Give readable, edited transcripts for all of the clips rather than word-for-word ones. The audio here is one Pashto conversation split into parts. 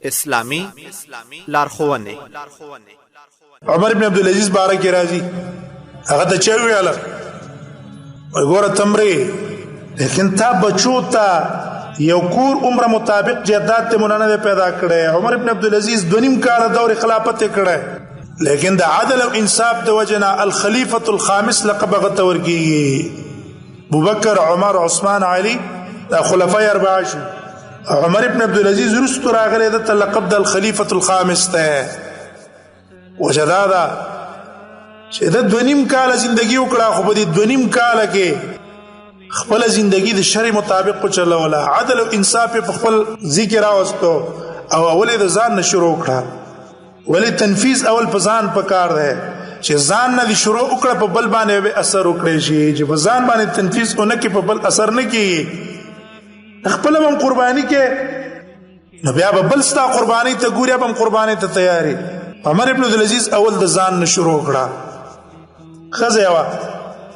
اسلامی لارښوونې. عمر ابن عبدالعزیز بارک راضی هغه ته چا ویاله ګوره تمرې لیکن تا بچو ته یو کور عمر مطابق جداد ته مونږ نه پیدا کړي. عمر ابن عبدالعزیز 2.5 کال دور خلافت کړي لیکن د عدل او انصاف د وجنا الخلیفۃ الخامس لقب غته ورکی. ابوبکر عمر عثمان علی دا خلفای اربعه شو. عمر ابن عبدالعزیز رستو راغلی د لقب د الخلیفۃ الخامس ته وجدادا چې د 2.5 کال ژوندۍ وکړه خو په دې 2.5 کال کې خپل ژوندۍ د شرع مطابق چلوله. عدل او انصاف په خپل ذکر راوستو او اول د ځان نه شروع کړه. ولی تنفیذ اول په ځان پکار دی چې ځان نه شروع وکړه په بل باندې به اثر وکړي شي چې په ځان باندې تنفیذ اونکه په بل اثر نه کوي. خپل هم قرباني کې نو بیا به بل ستا قرباني ته ګوریا هم قرباني ته تیاری. عمر ابن عبدالعزیز اول د ځان نه شروع کړه. خزه وا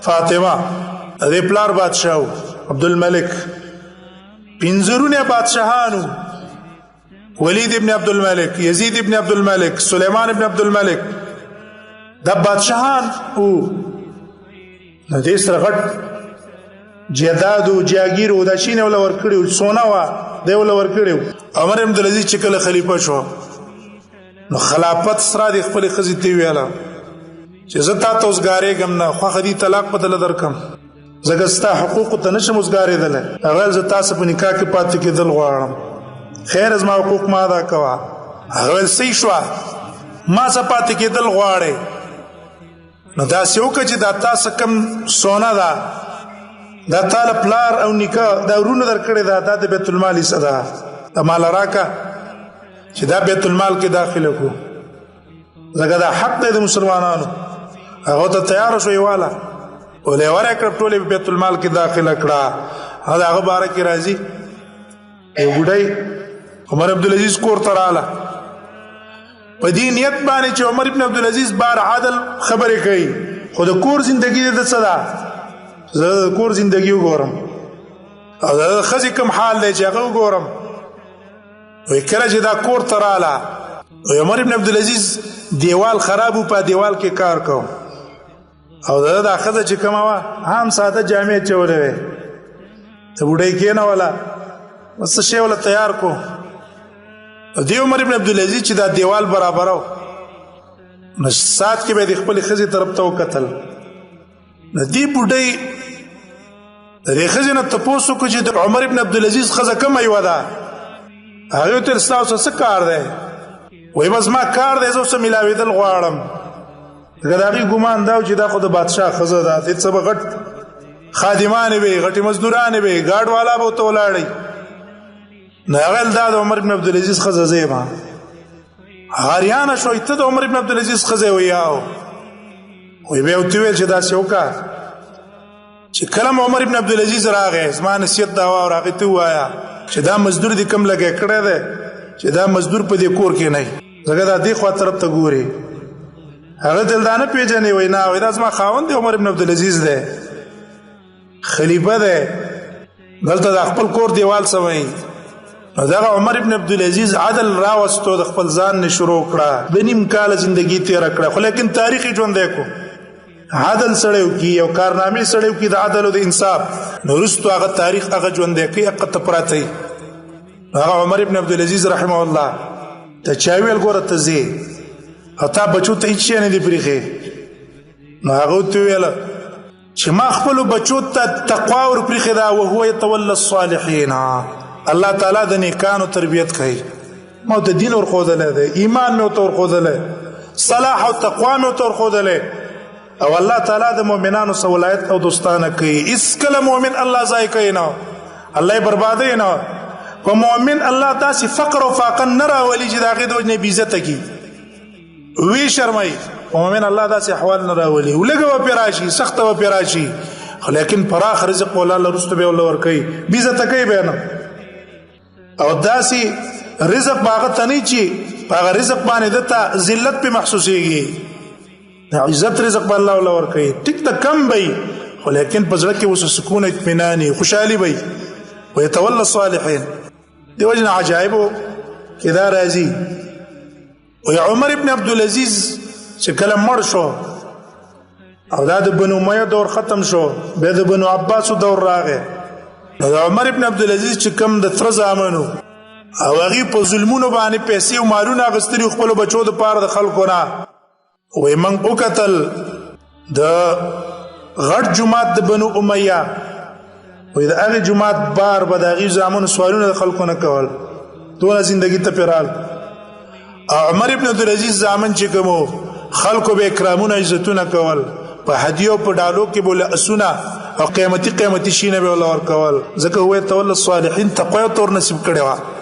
فاطمه د پلار بادشاہ عبدالملک پنځرونه بادشاہانو ولید ابن عبدالملک یزید ابن عبدالملک سلیمان ابن عبدالملک دا بادشاہان او نو دې سره غټ جیداد او جاگیر او د شین ول ور کړیو سونا وا دی ول ور کړیو. عمر ابن عبدالعزیز چې کله خلیفہ شو نو خلافت سره د خپل خزې تی ویاله چې زه تا ته اوسګارې ګم نه خو خدي طلاق بدل درکم زګستا حقوق ته نشم اوسګارې دل هغه ز تاسو په نکاح کې پاتې کېدل غواړم خیر از ما حقوق ما ادا کوا. هغه صحیح شو ما څه پاتې کېدل غواړې نو دا سیو چې دا تاسو کم سونا دا دا تعالی پلار او نکاح دا ورونه درکړي دا د بیت المال صدا د مال راکا چې دا بیت المال کې داخله کو زګا دا حق دی د مسلمانانو هغه ته تیار شوی والا ولې ورکړ ټول بیت المال کې داخله کړه. هغه بارک راضی یو ګډای عمر عبدالعزیز کور تراله په دې نیت باندې چې عمر ابن عبدالعزیز بار عادل خبرې کوي خو د کور ژوندۍ د صدا زه کور ژوندۍ وګورم او د خزي کوم حال دی چې هغه وګورم. وای کله چې دا کور تراله عمر ابن عبدالعزیز دیوال خراب په دیوال کې کار کو او دا خزه چې کومه وا هم ساده جامع چولې ته وډای کې نه ولا وس شی ولا تیار کو. دی عمر ابن عبدالعزیز چې دا دیوال برابرو نو سات کې به د خپل خزي طرف ته وکتل. ندی بډای د خزي نه تاسو کو چې د عمر ابن عبدالعزیز خزه کوم ایو ده هغه تر تاسو څه کار دی وای بس ما کار دی زه سم ملاویدل غواړم. غداغي ګمان دا چې دا خو د بادشاہ خزه ده ته څه غټ خادمان وي غټي مزدوران وي گاډ والا به تو لاړی ناغل دا د عمر ابن عبدالعزیز خزه زیما هریانه شوی ته د عمر ابن عبدالعزیز خزه ویاو وی به او تویل چې دا سوکا چې کلم عمر ابن عبدالعزیز راغی زما نصیحت دا و راغی ته وایا چې دا مزدور دي کم لګی کړه ده چې دا مزدور په دې کور کې نه زګا دا دی خو طرف ته ګوري هغه دلدانه پیژنې وینا وای دا زما خاوند عمر ابن عبدالعزیز ده خلیفہ ده دلته د خپل کور دیوال سوي. دا عمر ابن عبدالعزیز عدل راوستو د خپل ځان نه شروع کړه 2.5 کال ژوندۍ تیر کړه خو لیکن تاریخ ژوند کو عدل سړیو کی او کارنامې سړیو کی د عدل او د انصاف نورستو هغه تاریخ هغه ژوند کوي هغه تپراتی. هغه عمر ابن عبدالعزیز رحمه الله ته چاویل ګوره ته زی او تا بچو ته هیڅ نه دی پریخه نو هغه ته ویل چې ما خپل بچو ته تقوا ور پریخه دا او هو يتولى الصالحین. الله تعالی د نیکانو تربیت کوي مو د دین ور خوذله ده ایمان مو تور خوذله صلاح او تقوا مو تور خوذله او الله تعالی د مؤمنانو سره ولایت او دوستانه کوي. اس کله مؤمن الله ځای کوي نه الله بربادي نه کو مؤمن الله تاسو فقر او فاقه نرا ولي چې داغه د وجنه بیزت کی وی شرمای مؤمن الله تاسو احوال نرا ولي ولګو پیراشي سخت و پیراشي لیکن فراخ رزق ولا رستو به ولور کوي بیزت کوي به نه او داسي رزق باغ تنی چی باغ رزق باندې دته ذلت په محسوسيږي عزت رزق الله ولا ور کوي ټیک ته کم وي خو لیکن پزړه کې وس سکون اطمینان خوشحالي وي ويتولى الصالحين. دی وجه عجائب کې دا راځي او عمر ابن عبد العزيز چې کله مړ شو او دا د بنو امیہ دور ختم شو به د بنو عباس دور راغی نو عمر ابن عبد العزيز چې کم د تر زامنو او هغه په ظلمونو باندې پیسې او مالونه غستري خپل بچو د پاره د خلکو نه وې من او قتل د غټ جماعت د بنو امیہ وې د هغه جماعت بار به د هغه زامنو سوالونه د خلکو نه کول ټول ژوندۍ ته پیرال عمر ابن عبد العزيز زامن چې کوم خلکو به کرامونه عزتونه کول په هدیو په ډالو کې بوله اسونه او قیمتي شینه به ولور کول ځکه هو ته ول الصالحین تقوا تور نصیب کړي